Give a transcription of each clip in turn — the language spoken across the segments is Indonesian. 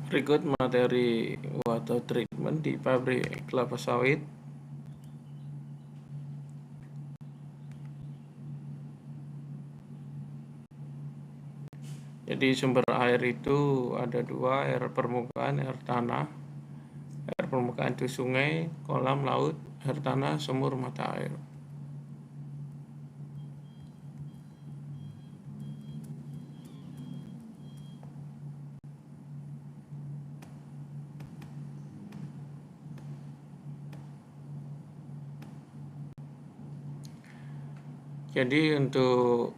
Berikut materi water treatment di pabrik kelapa sawit. Jadi sumber air itu ada dua, air permukaan, air tanah. Air permukaan itu sungai, kolam, laut. Air tanah, sumur mata air. Jadi untuk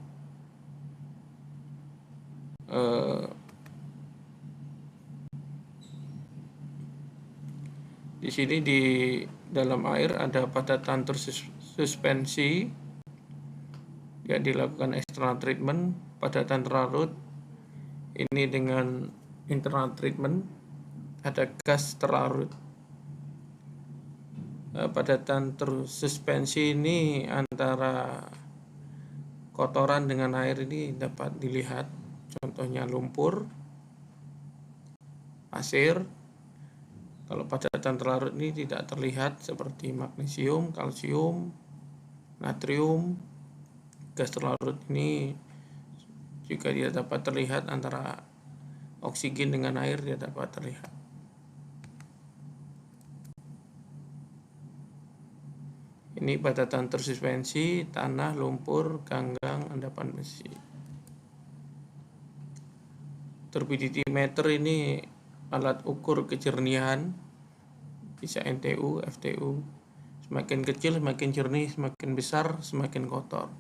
di sini di dalam air ada padatan tersuspensi yang dilakukan external treatment, padatan terlarut ini dengan internal treatment, ada gas terlarut. Padatan tersuspensi ini antara kotoran dengan air ini dapat dilihat, contohnya lumpur, pasir. Kalau padatan terlarut ini tidak terlihat seperti magnesium, kalsium, natrium. Gas terlarut ini juga tidak dapat terlihat, antara oksigen dengan air tidak dapat terlihat. Ini padatan tersuspensi, tanah, lumpur, ganggang, endapan besi. Turbidity meter ini alat ukur kejernihan, bisa NTU, FTU. Semakin kecil semakin jernih, semakin besar semakin kotor.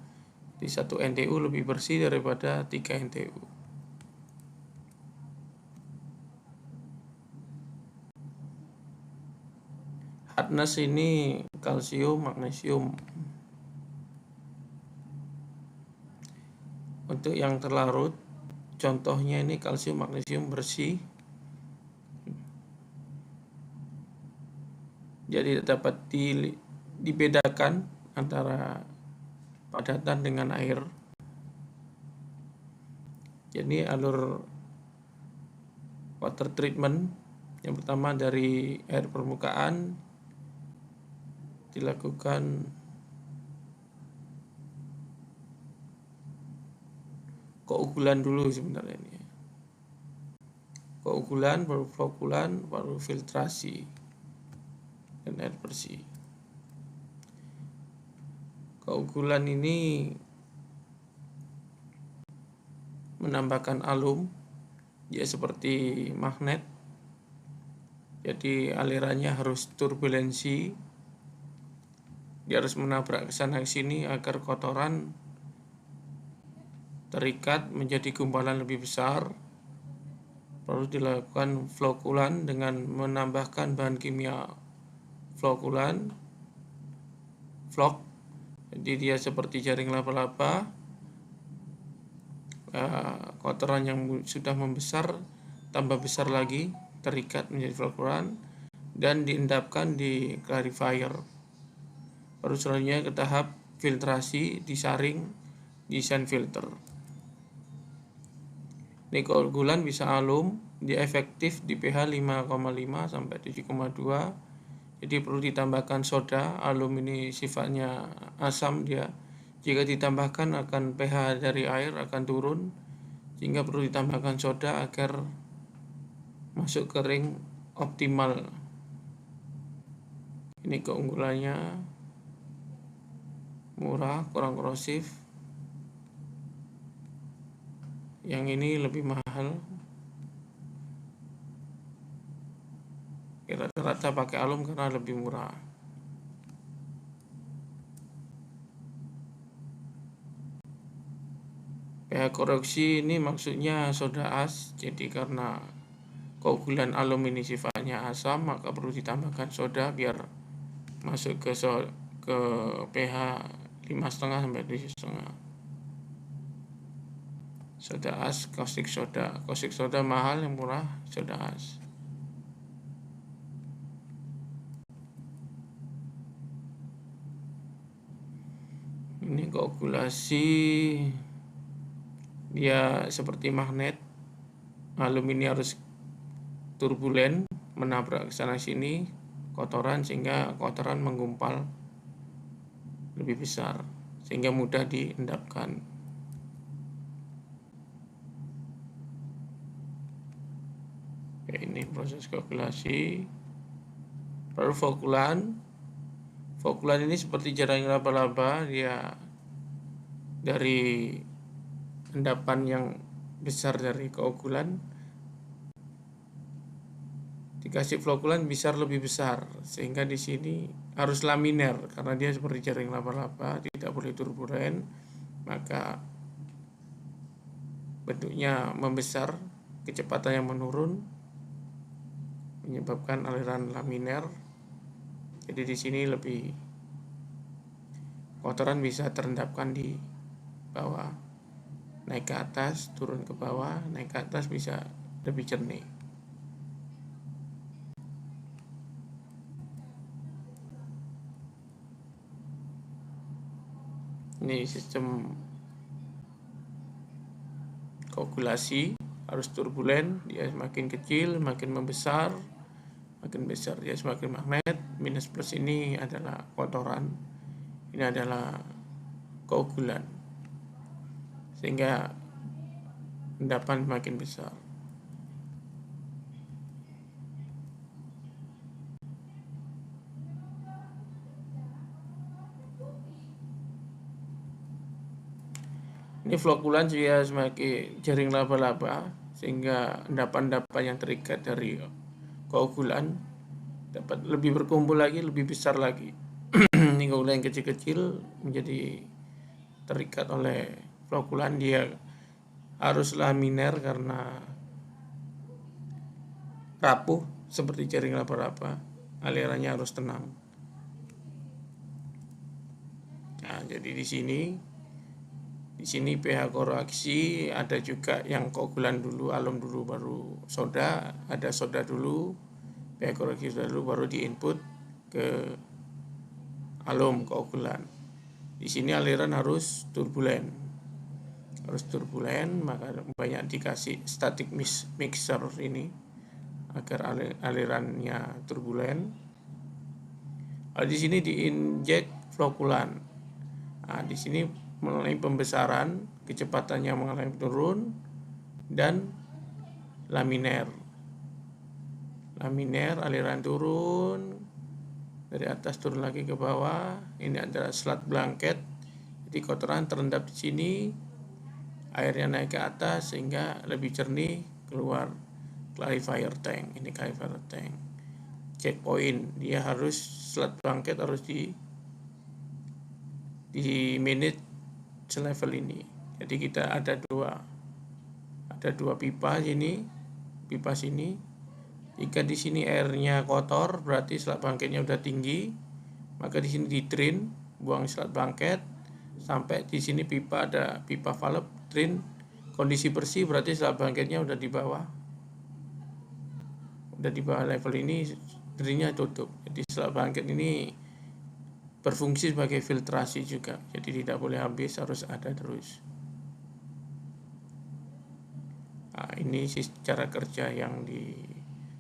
Di 1 NTU lebih bersih daripada 3 NTU. Hardness ini kalsium, magnesium. Untuk yang terlarut, contohnya ini kalsium, magnesium bersih. Jadi dapat dibedakan antara padatan dengan air. Jadi alur water treatment yang pertama dari air permukaan dilakukan keukulan dulu sebenarnya ini. Keukulan, baru flokulan, baru filtrasi dan air bersih. Keukulan ini menambahkan alum, dia seperti magnet. Jadi alirannya harus turbulensi. Dia harus menabrak ke sana ke sini agar kotoran terikat menjadi gumpalan lebih besar. Perlu dilakukan flokulan dengan menambahkan bahan kimia flokulan, flok. Jadi dia seperti jaring laba-laba. Kotoran yang sudah membesar tambah besar lagi, terikat menjadi flokulan dan diendapkan di clarifier. Baru selanjutnya ke tahap filtrasi, disaring, desain filter. Ini keunggulan bisa alum, dia efektif di pH 5,5 sampai 7,2. Jadi perlu ditambahkan soda. Alum ini sifatnya asam dia. Jika ditambahkan akan pH dari air akan turun, sehingga perlu ditambahkan soda agar masuk ke ring optimal. Ini keunggulannya, murah, kurang korosif. Yang ini lebih mahal. Rata-rata pakai alum karena lebih murah. pH koreksi ini maksudnya soda as. Jadi karena keunggulan alum ini sifatnya asam, maka perlu ditambahkan soda biar masuk ke pH 5,5 sampai 7,5. Soda as, caustic soda. Caustic soda mahal, yang murah soda as. Ini koagulasi, dia seperti magnet. Alum ini harus turbulen menabrak sana sini kotoran sehingga kotoran menggumpal lebih besar sehingga mudah diendapkan. Oke, ini proses koagulasi. Baru fokulan. Fokulan ini seperti jaring laba-laba, dia dari endapan yang besar dari koagulan dikasih flokulan lebih besar, sehingga di sini harus laminer karena dia seperti jaring laba-laba, tidak boleh turbulen, maka bentuknya membesar, kecepatannya menurun, menyebabkan aliran laminer. Jadi di sini lebih kotoran bisa terendapkan di bawah, naik ke atas, turun ke bawah, naik ke atas, bisa lebih jernih. Ini sistem koagulasi, harus turbulen, dia semakin kecil, makin membesar, makin besar dia semakin magnet. Minus plus ini adalah kotoran, ini adalah koagulan, sehingga endapan makin besar. Ini flokulan dia semakin jaring laba-laba, sehingga endapan-endapan yang terikat dari koagulan dapat lebih berkumpul lagi, lebih besar lagi. Ini koagulan yang kecil-kecil menjadi terikat oleh flokulan, dia harus laminer karena rapuh seperti jaring laba-laba, alirannya harus tenang. Nah, jadi di sini pH koreaksi ada juga yang koagulan dulu, alum dulu, baru soda, ada soda dulu, pH koreaksi soda dulu, baru diinput ke alum koagulan. Di sini aliran harus turbulen, maka banyak dikasih static mixer ini agar alirannya turbulen. Di sini diinjek flokulan. Nah, di sini mengalami pembesaran, kecepatannya mengalami turun, dan laminer, aliran turun dari atas turun lagi ke bawah. Ini adalah slat blanket, jadi kotoran terendap di sini, airnya naik ke atas sehingga lebih jernih, keluar clarifier tank. Ini clarifier tank. Checkpoint, dia harus slat blanket harus di manage selevel ini. Jadi kita ada dua pipa sini. Jika di sini airnya kotor, berarti slat blanketnya udah tinggi, maka di sini di drain, buang slat blanket sampai di sini pipa, ada pipa valve drain, kondisi bersih, berarti slat blanketnya udah di bawah level ini, drainnya tutup. Jadi slat blanket ini berfungsi sebagai filtrasi juga, jadi tidak boleh habis, harus ada terus. Nah, ini cara kerja yang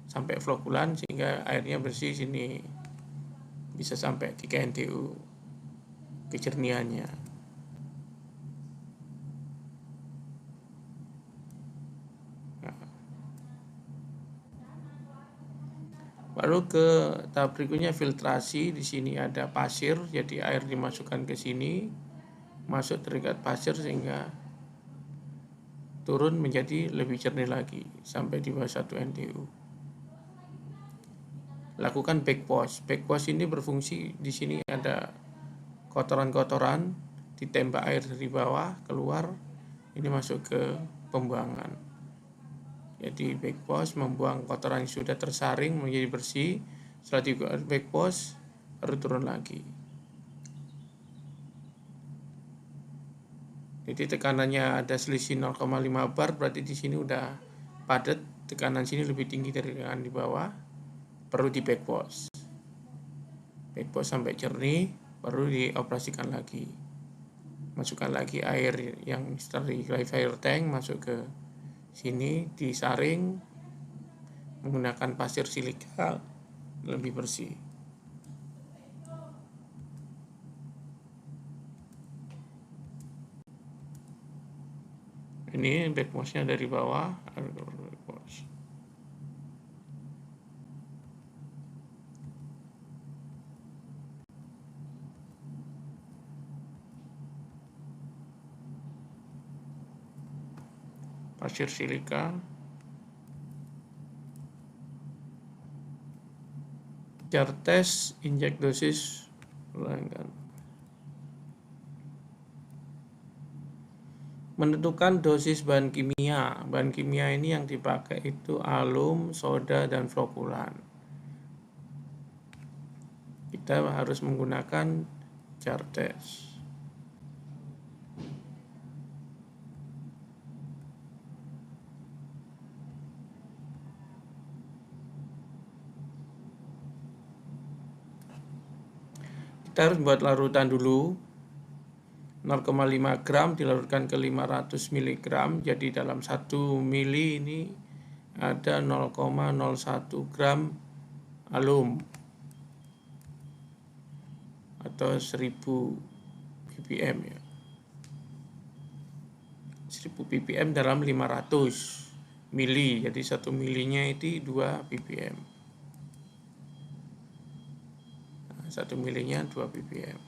sampai flokulan sehingga airnya bersih, sini bisa sampai 3 NTU kejernihannya. Baru ke tahap berikutnya filtrasi. Di sini ada pasir, jadi air dimasukkan ke sini, masuk terikat pasir sehingga turun menjadi lebih jernih lagi sampai di bawah 1 NTU. Lakukan backwash. Backwash ini berfungsi, di sini ada kotoran-kotoran, ditembak air dari bawah keluar, ini masuk ke pembuangan. Jadi backwash membuang kotoran yang sudah tersaring menjadi bersih. Setelah di backwash baru turun lagi. Jadi tekanannya ada selisih 0,5 bar, berarti di sini udah padat, tekanan sini lebih tinggi dari tekanan di bawah, perlu di backwash. Backwash sampai jernih, baru dioperasikan lagi. Masukkan lagi air yang dari clarifier tank masuk ke sini, disaring menggunakan pasir silika lebih bersih. Ini backwash-nya dari bawah. Pasir silika, jar tes, injek dosis, menentukan dosis bahan kimia. Bahan kimia ini yang dipakai itu alum, soda, dan flokulan. Kita harus menggunakan jar tes. Kita harus buat larutan dulu. 0,5 gram dilarutkan ke 500 mg. Jadi dalam 1 mili ini ada 0,01 gram alum atau 1000 ppm ya. 1000 ppm dalam 500 mili. Jadi 1 milinya itu 2 ppm. 1 milinya 2 ppm.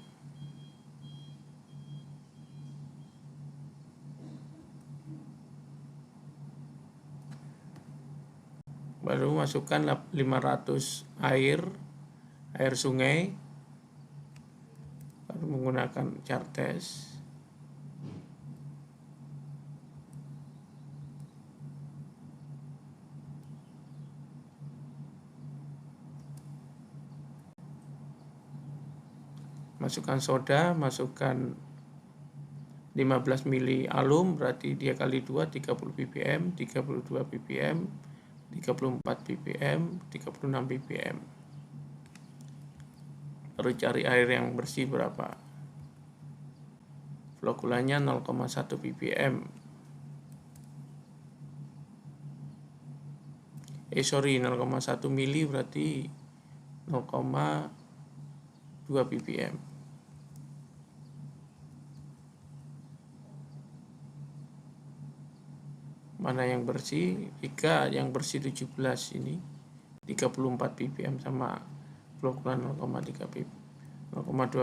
Baru masukkan 500 air sungai, baru menggunakan jar tes. Masukkan soda, masukkan 15 mili alum, berarti dia kali 2 30 ppm, 32 ppm, 34 ppm, 36 ppm. Lalu cari air yang bersih berapa. Flokulannya 0,1 ppm. 0,1 mili berarti 0,2 ppm. Mana yang bersih? Jika yang bersih 17 ini 34 ppm sama flokulan 0,2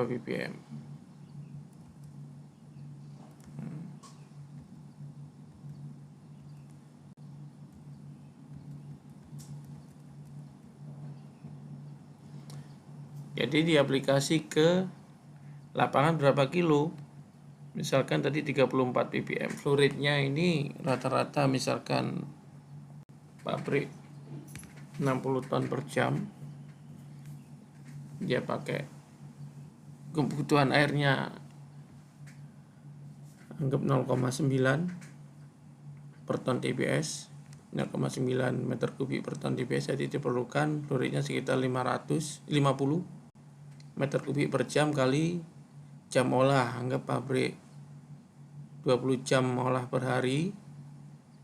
ppm. Jadi di aplikasi ke lapangan berapa kilo? Misalkan tadi 34 ppm, fluoridnya ini rata-rata misalkan pabrik 60 ton per jam, dia pakai kebutuhan airnya anggap 0,9 per ton TBS, 0,9 meter kubik per ton TBS, jadi diperlukan fluoridnya sekitar 550 meter kubik per jam kali jam olah. Anggap pabrik 20 jam olah per hari,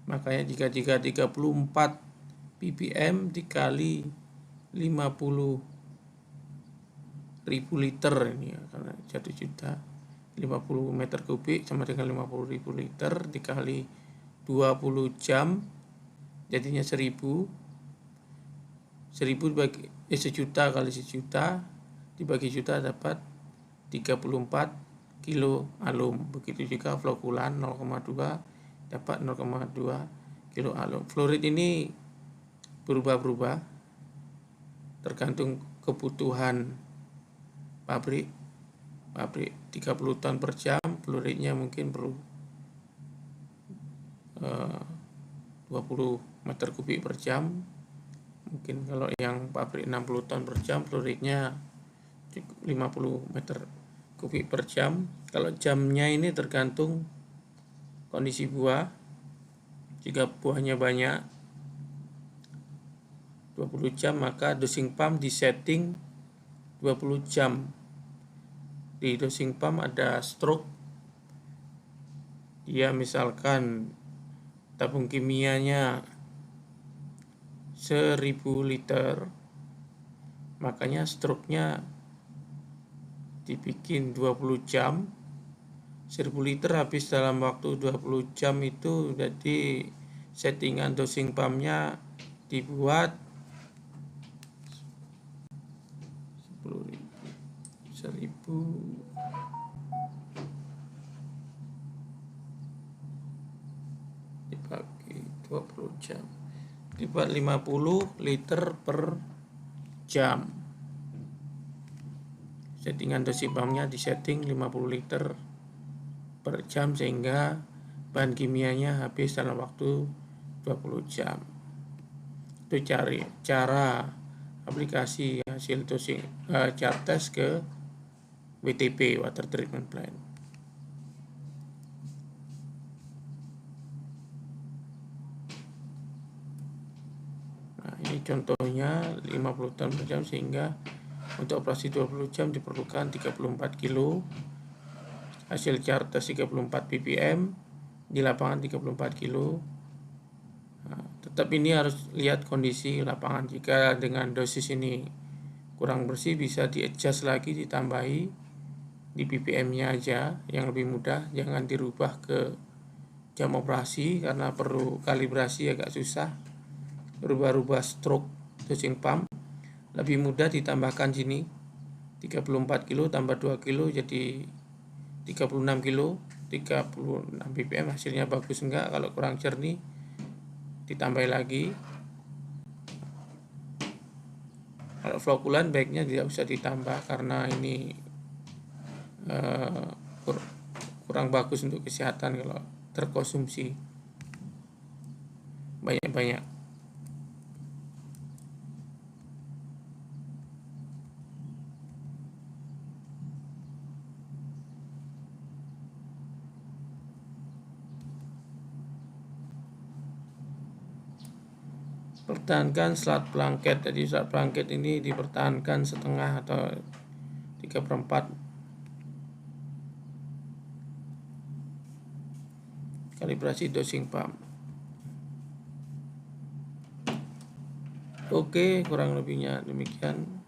makanya jika 34 ppm dikali 50.000 liter ini ya, karena 1 juta 50 meter kubik sama dengan 50.000 liter dikali 20 jam jadinya 1000 dibagi sejuta kali sejuta dibagi juta dapat 34 kilo alum. Begitu juga flokulan 0,2 dapat 0,2 kilo alum. Fluorid ini berubah-ubah tergantung kebutuhan pabrik 30 ton per jam, fluoridnya mungkin perlu 20 meter kubik per jam. Mungkin kalau yang pabrik 60 ton per jam, fluoridnya 50 meter kubik per jam. Kalau jamnya ini tergantung kondisi buah. Jika buahnya banyak 20 jam, maka dosing pump disetting 20 jam. Di dosing pump ada stroke. Dia misalkan tabung kimianya 1000 liter, makanya stroke-nya dibikin 20 jam. 1000 liter habis dalam waktu 20 jam itu, jadi settingan dosing pumpnya dibuat 1000 dibagi 20 jam dibuat 50 liter per jam. Settingan dosing pumpnya disetting 50 liter per jam sehingga bahan kimianya habis dalam waktu 20 jam. Itu cara aplikasi hasil dosing jar test ke WTP, water treatment plant. Nah, ini contohnya 50 ton per jam, sehingga untuk operasi 20 jam diperlukan 34 kilo. Hasil jar test 34 ppm, di lapangan 34 kilo. Nah, tetap ini harus lihat kondisi lapangan. Jika dengan dosis ini kurang bersih, bisa di-adjust lagi, ditambahi di ppm-nya aja yang lebih mudah. Jangan dirubah ke jam operasi karena perlu kalibrasi, agak susah. Rubah-rubah stroke dosing pump lebih mudah, ditambahkan sini 34 kilo tambah 2 kilo jadi 36 kilo, 36 ppm. Hasilnya bagus enggak? Kalau kurang jernih ditambah lagi. Kalau flokulan baiknya tidak usah ditambah karena ini kurang bagus untuk kesehatan kalau terkonsumsi banyak-banyak. Pertahankan slat blanket. Jadi slat blanket ini dipertahankan setengah atau 3/4. Kalibrasi dosing pump. Oke, kurang lebihnya demikian.